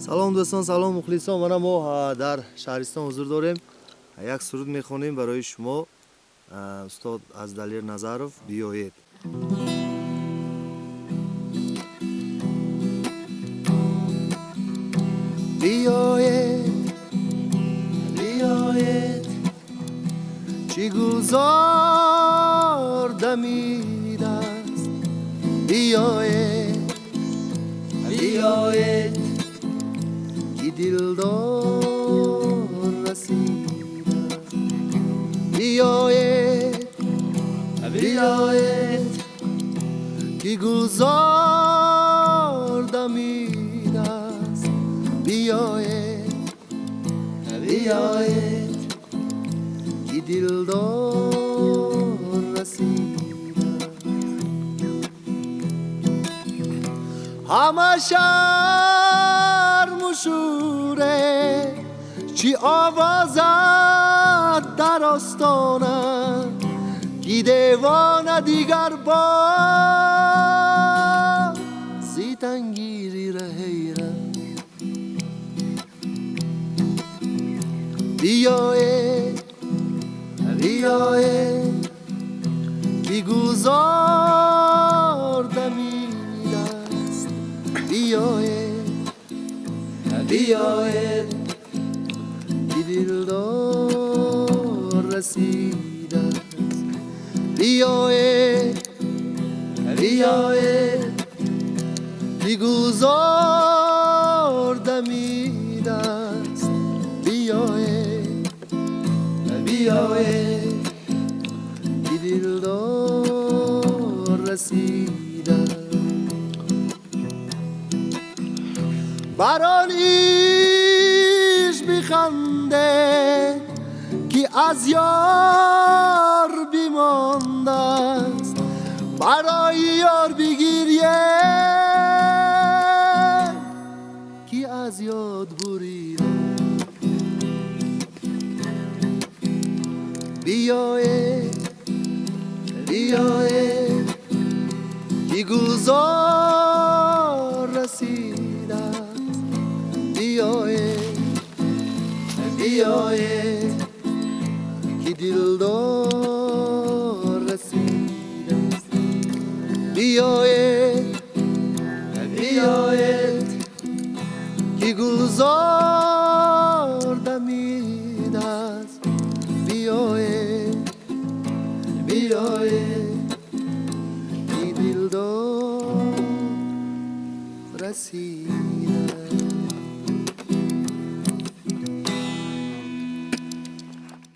سلام دوستان، سلام مخلصان. ما در شهرستان حضور داریم. یک سرود میخوانیم برای شما. استاد از دلیر نظرов بیایید. بیایید بیایید چی گلزار دمید است. بیایید بیایید کی دلدار رسید است. بیایید بیایید کی گلزار دمید است. بیایید بیایید کی دلدار رسید است. همه شهر مشوره چی آوازد در آستانه کی دیوانه دیگر با زیتنگیری رهیره. بیایید بیایید کی گلزار دمید است. بیایید بیایید کی دلدار رسید است. بیایید بیایید کی گلزار دمید است. بیایید بیایید کی دلدار رسید است. بران ایش بخنده کی از یار بیمانده است. برای یار بگیریه کی از یاد بریده. بیایید بیایید کی گلزار رسید است. بیایید بیایید کی دلدار رسید است. بیایید بیایید کی گلزار دمید است. بیایید بیایید کی دلدار رسید است.